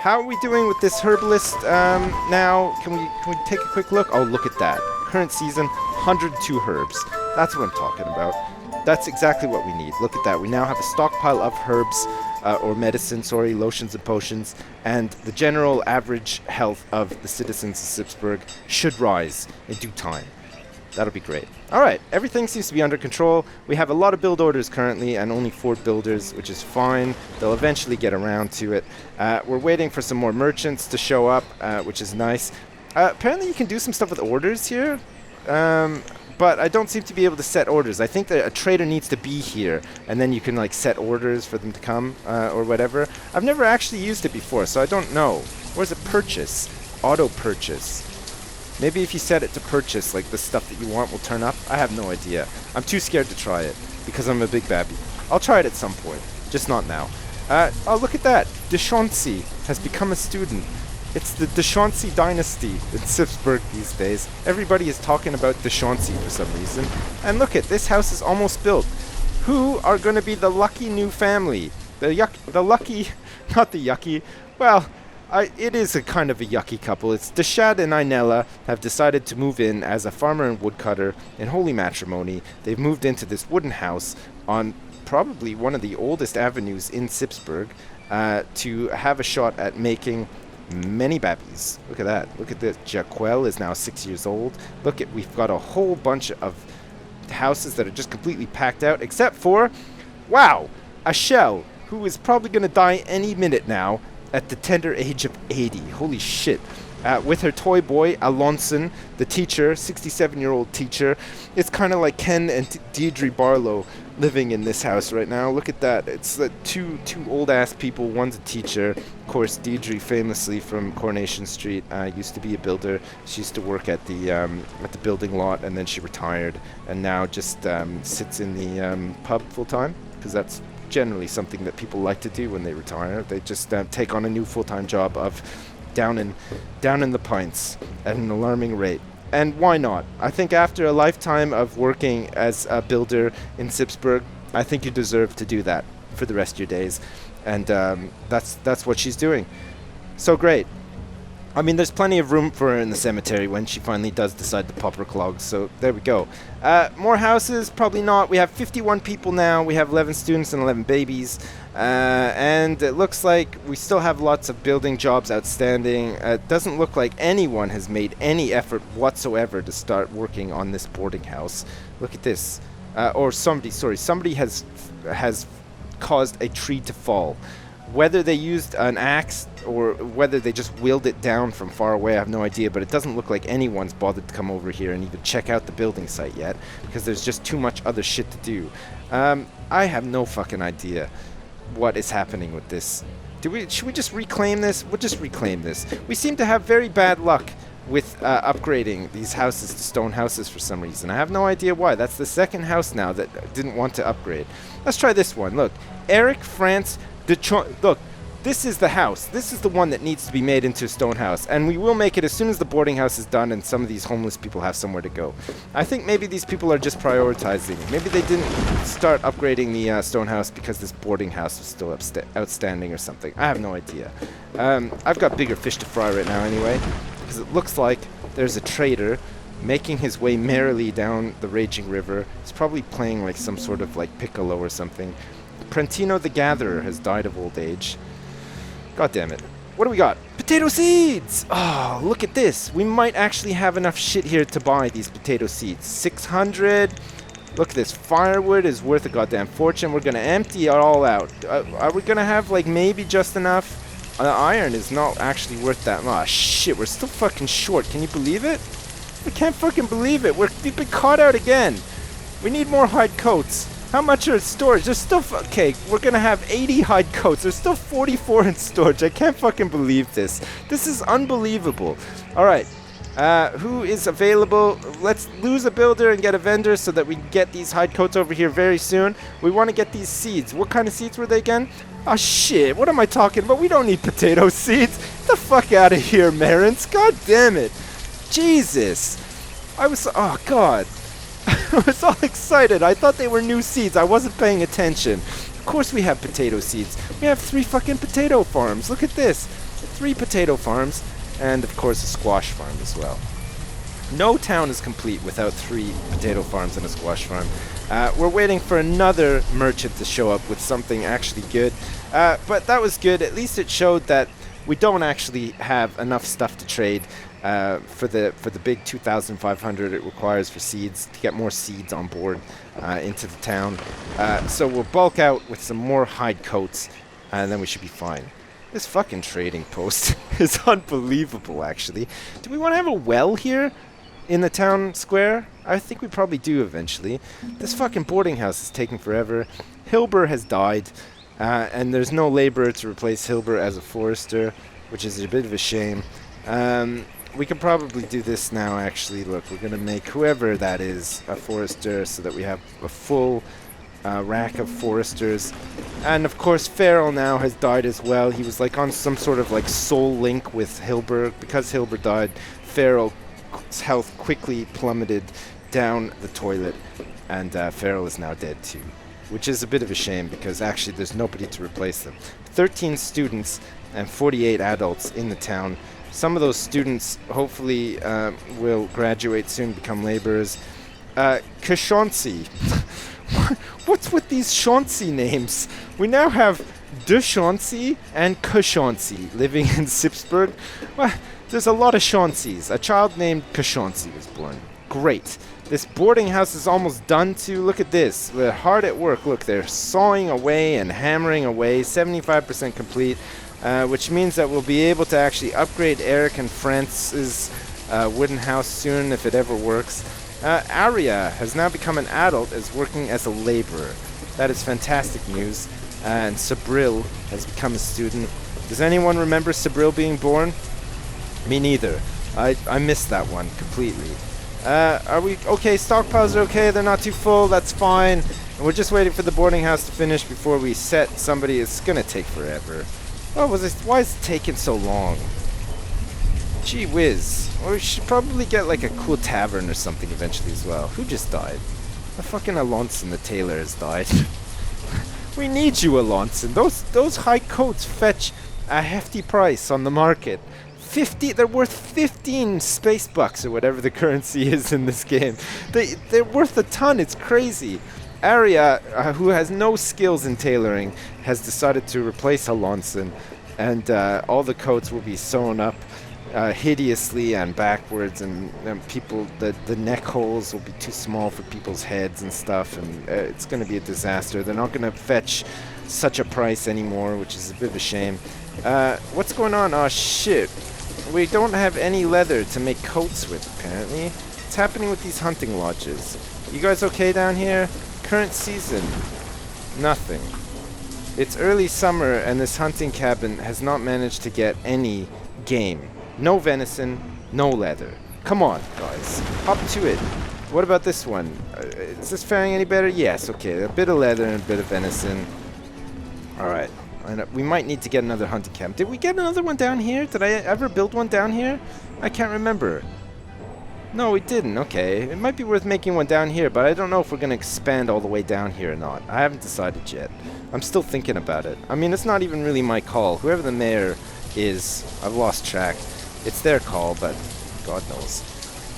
How are we doing with this herbalist now? Can we take a quick look? Oh, look at that. Current season, 102 herbs. That's what I'm talking about. That's exactly what we need. Look at that. We now have a stockpile of herbs, or medicine, sorry, lotions and potions, and the general average health of the citizens of Sipsburgh should rise in due time. That'll be great. All right, everything seems to be under control. We have a lot of build orders currently and only 4 builders, which is fine. They'll eventually get around to it. We're waiting for some more merchants to show up, which is nice. Apparently you can do some stuff with orders here, but I don't seem to be able to set orders. I think that a trader needs to be here, and then you can like set orders for them to come or whatever. I've never actually used it before, so I don't know. Where's it? Purchase? Auto purchase. Maybe if you set it to purchase, like the stuff that you want will turn up. I have no idea. I'm too scared to try it because I'm a big babby. I'll try it at some point, just not now. Oh, look at that. Deshaunsey has become a student. It's the Deshaunsey dynasty in Sipsburgh these days. Everybody is talking about Deshaunsey for some reason. And look at this house is almost built. Who are going to be the lucky new family? The lucky, not the yucky. Well, it is a kind of a yucky couple. It's Deshad and Inella have decided to move in as a farmer and woodcutter in holy matrimony. They've moved into this wooden house on probably one of the oldest avenues in Sipsburgh to have a shot at making many babbies. Look at that. Look at this. Jaquel is now 6 years old. Look at, we've got a whole bunch of houses that are just completely packed out, except for, wow, Ashel, who is probably going to die any minute now at the tender age of 80. Holy shit. With her toy boy, Alonson, the teacher, 67-year-old teacher. It's kind of like Ken and Deirdre Barlow living in this house right now. Look at that. It's two old-ass people. One's a teacher. Of course, Deirdre, famously from Coronation Street, used to be a builder. She used to work at the building lot, and then she retired, and now just sits in the pub full-time, because that's generally something that people like to do when they retire. They just take on a new full-time job of down in the pints at an alarming rate. And why not? I think after a lifetime of working as a builder in Sipsburgh, I think you deserve to do that for the rest of your days. And that's what she's doing. So great. I mean, there's plenty of room for her in the cemetery when she finally does decide to pop her clogs. So there we go. More houses? Probably not. We have 51 people now. We have 11 students and 11 babies. And it looks like we still have lots of building jobs outstanding. It doesn't look like anyone has made any effort whatsoever to start working on this boarding house. Look at this. Somebody has caused a tree to fall. Whether they used an axe or whether they just wheeled it down from far away, I have no idea, but it doesn't look like anyone's bothered to come over here and even check out the building site yet, because there's just too much other shit to do. I have no fucking idea what is happening with this. Should we just reclaim this? We'll just reclaim this. We seem to have very bad luck with upgrading these houses to stone houses for some reason. I have no idea why. That's the second house now that didn't want to upgrade. Let's try this one. Look, Eric France Look, this is the house. This is the one that needs to be made into a stone house. And we will make it as soon as the boarding house is done and some of these homeless people have somewhere to go. I think maybe these people are just prioritizing. Maybe they didn't start upgrading the stone house because this boarding house was still outstanding or something. I have no idea. I've got bigger fish to fry right now anyway, because it looks like there's a trader making his way merrily down the raging river. He's probably playing like some sort of like piccolo or something. Prentino the Gatherer has died of old age. God damn it. What do we got? Potato seeds! Oh, look at this. We might actually have enough shit here to buy these potato seeds. 600. Look at this. Firewood is worth a goddamn fortune. We're going to empty it all out. Are we going to have like maybe just enough? Iron is not actually worth that much. Oh, shit. We're still fucking short. Can you believe it? I can't fucking believe it. We've been caught out again. We need more hide coats. How much are in storage? There's still... Okay, we're gonna have 80 hide coats. There's still 44 in storage. I can't fucking believe this. This is unbelievable. Alright. Who is available? Let's lose a builder and get a vendor so that we can get these hide coats over here very soon. We want to get these seeds. What kind of seeds were they again? Oh, shit. What am I talking about? We don't need potato seeds. Get the fuck out of here, Marins. God damn it. Jesus. Oh, God. I was all excited. I thought they were new seeds. I wasn't paying attention. Of course we have potato seeds. We have 3 fucking potato farms. Look at this. 3 potato farms, and of course a squash farm as well. No town is complete without 3 potato farms and a squash farm. We're waiting for another merchant to show up with something actually good. But that was good. At least it showed that we don't actually have enough stuff to trade for the big 2,500 it requires for seeds, to get more seeds on board into the town. So we'll bulk out with some more hide coats, and then we should be fine. This fucking trading post is unbelievable, actually. Do we want to have a well here in the town square? I think we probably do eventually. This fucking boarding house is taking forever. Hilbur has died, and there's no laborer to replace Hilbur as a forester, which is a bit of a shame. We could probably do this now, actually. Look, we're going to make whoever that is a forester so that we have a full rack of foresters. And of course Farrell now has died as well. He was like on some sort of like soul link with Hilbur. Because Hilbur died, Farrell's health quickly plummeted down the toilet, and Farrell is now dead too, which is a bit of a shame because actually there's nobody to replace them. 13 students and 48 adults in the town. Some of those students hopefully will graduate soon, become laborers. Kashonsi. What's with these Chauncey names? We now have De Chauncey and Kashonsi living in Sipsburgh. Well, there's a lot of Chaunceys. A child named Kashonsi was born. Great. This boarding house is almost done too. Look at this. They're hard at work. Look, they're sawing away and hammering away. 75% complete, which means that we'll be able to actually upgrade Eric and France's wooden house soon if it ever works. Aria has now become an adult, is working as a laborer. That is fantastic news. And Sabril has become a student. Does anyone remember Sabril being born? Me neither. I missed that one completely. Are we okay? Stockpiles are okay. They're not too full. That's fine. And we're just waiting for the boarding house to finish before we set somebody. It's gonna take forever. Why is it taking so long? Gee whiz. Well, we should probably get like a cool tavern or something eventually as well. Who just died? The fucking Alonson, the tailor, has died. We need you, Alonson. Those high coats fetch a hefty price on the market. They're worth 15 space bucks or whatever the currency is in this game. They're worth a ton. It's crazy. Aria, who has no skills in tailoring, has decided to replace Alonson, and all the coats will be sewn up hideously and backwards, and people, the neck holes will be too small for people's heads and stuff, and it's going to be a disaster. They're not going to fetch such a price anymore, which is a bit of a shame. What's going on? Oh shit. We don't have any leather to make coats with, apparently. What's happening with these hunting lodges? You guys okay down here? Current season. Nothing. It's early summer and this hunting cabin has not managed to get any game. No venison, no leather. Come on, guys. Hop to it. What about this one? Is this faring any better? Yes, okay. A bit of leather and a bit of venison. Alright. We might need to get another hunting camp. Did we get another one down here? Did I ever build one down here? I can't remember. No, we didn't. Okay. It might be worth making one down here, but I don't know if we're going to expand all the way down here or not. I haven't decided yet. I'm still thinking about it. I mean, it's not even really my call. Whoever the mayor is, I've lost track. It's their call, but God knows.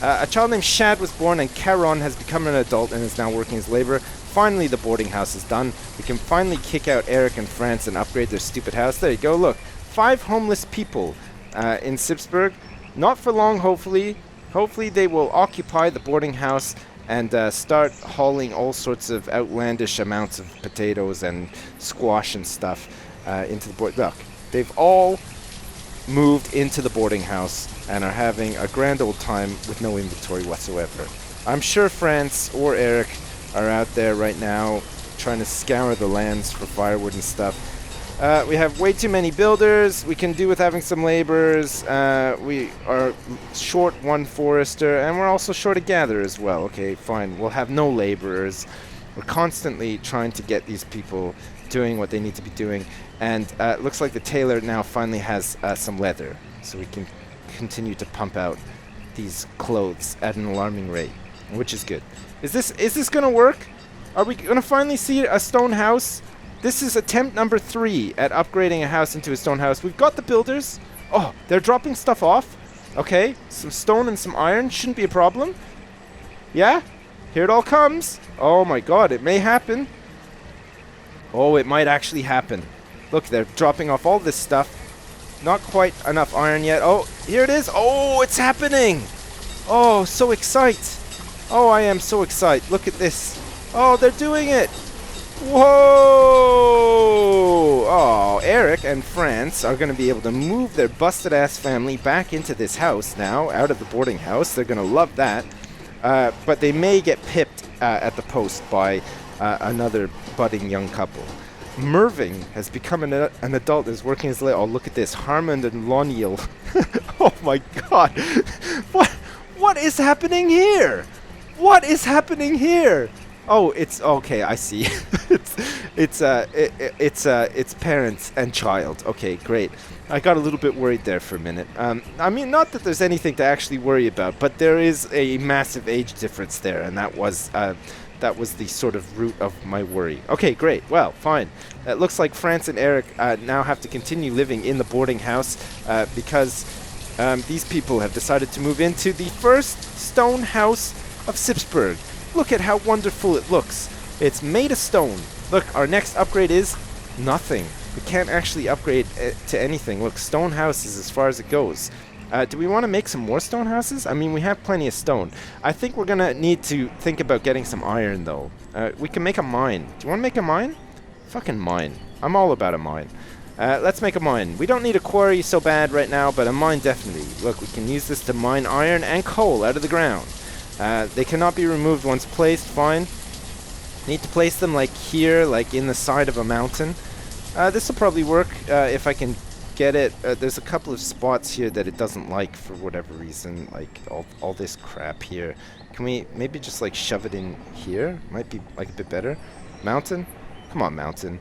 A child named Shad was born, and Caron has become an adult and is now working as laborer. Finally, the boarding house is done. We can finally kick out Eric and France and upgrade their stupid house. There you go, look. 5 homeless people in Sipsburgh. Not for long, hopefully. Hopefully they will occupy the boarding house and start hauling all sorts of outlandish amounts of potatoes and squash and stuff into the board. Look, they've all moved into the boarding house and are having a grand old time with no inventory whatsoever. I'm sure France or Eric are out there right now trying to scour the lands for firewood and stuff. We have way too many builders. We can do with having some laborers. We are short 1 forester, and we're also short a gatherer as well. Okay, fine. We'll have no laborers. We're constantly trying to get these people doing what they need to be doing. And it looks like the tailor now finally has some leather, so we can continue to pump out these clothes at an alarming rate, which is good. Is this gonna work? Are we gonna finally see a stone house? This is attempt number 3 at upgrading a house into a stone house. We've got the builders. Oh, they're dropping stuff off. Okay, some stone and some iron shouldn't be a problem. Yeah, here it all comes. Oh my god, it may happen. Oh, it might actually happen. Look, they're dropping off all this stuff. Not quite enough iron yet. Oh, here it is. Oh, it's happening. Oh, so excited. Oh, I am so excited. Look at this. Oh, they're doing it. Whoa! Oh, Eric and France are going to be able to move their busted-ass family back into this house now, out of the boarding house. They're going to love that. But they may get pipped at the post by another budding young couple. Mervyn has become an adult, is working his leg. Oh, look at this. Harmond and Loniel. Oh my god. What is happening here? What is happening here? Oh, it's okay. I see. it's parents and child. Okay, great. I got a little bit worried there for a minute. I mean, not that there's anything to actually worry about, but there is a massive age difference there, and that was the sort of root of my worry. Okay, great. Well, fine. It looks like France and Eric now have to continue living in the boarding house because these people have decided to move into the first stone house of Sipsburgh. Look at how wonderful it looks. It's made of stone. Look, our next upgrade is nothing. We can't actually upgrade to anything. Look, stone house is as far as it goes. Do we want to make some more stone houses? I mean, we have plenty of stone. I think we're going to need to think about getting some iron, though. We can make a mine. Do you want to make a mine? Fucking mine. I'm all about a mine. Let's make a mine. We don't need a quarry so bad right now, but a mine definitely. Look, we can use this to mine iron and coal out of the ground. They cannot be removed once placed. Fine. Need to place them like here, like in the side of a mountain. This will probably work if I can get it. There's a couple of spots here that it doesn't like for whatever reason, like all this crap here. Can we maybe just like shove it in here? Might be like a bit better. Mountain? Come on, mountain.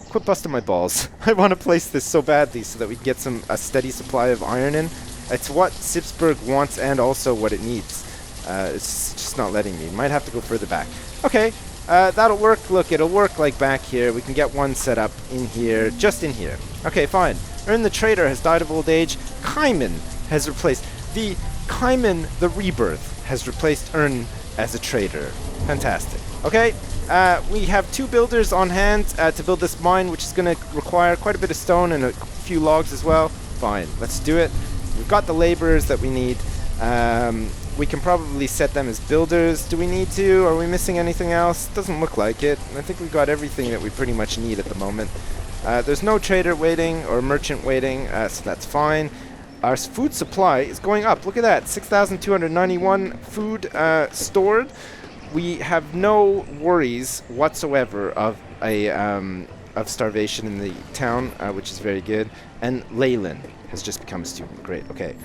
Quit busting my balls. I want to place this so badly so that we can get a steady supply of iron in. It's what Sipsburgh wants and also what it needs. It's just not letting me. Might have to go further back. Okay, that'll work. Look, it'll work like back here. We can get one set up in here, just in here. Okay, fine. Ern the Trader has died of old age. Kaiman has replaced... Kaiman the Rebirth has replaced Ern as a trader. Fantastic. Okay, we have 2 builders on hand to build this mine, which is going to require quite a bit of stone and a few logs as well. Fine, let's do it. We've got the laborers that we need. We can probably set them as builders. Do we need to? Are we missing anything else? Doesn't look like it. I think we've got everything that we pretty much need at the moment. There's no trader waiting or merchant waiting, so that's fine. Our food supply is going up. Look at that, 6,291 food stored. We have no worries whatsoever of starvation in the town, which is very good. And Leyland has just become a student. Great. Okay,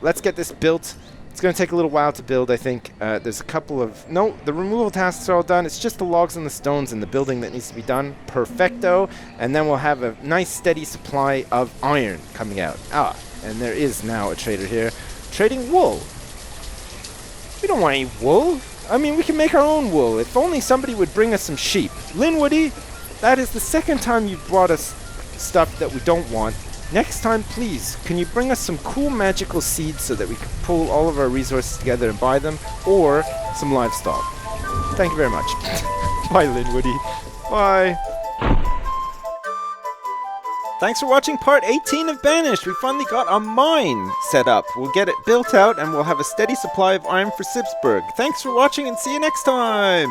let's get this built. It's going to take a little while to build, I think. There's a couple of... No, the removal tasks are all done. It's just the logs and the stones and the building that needs to be done. Perfecto. And then we'll have a nice steady supply of iron coming out. Ah, and there is now a trader here. Trading wool. We don't want any wool. I mean, we can make our own wool. If only somebody would bring us some sheep. Linwoody, that is the second time you've brought us stuff that we don't want. Next time, please, can you bring us some cool magical seeds so that we can pull all of our resources together and buy them, or some livestock? Thank you very much. Bye, Linwoody. Bye. Thanks for watching part 18 of Banished. We finally got a mine set up. We'll get it built out and we'll have a steady supply of iron for Sipsburgh. Thanks for watching and see you next time!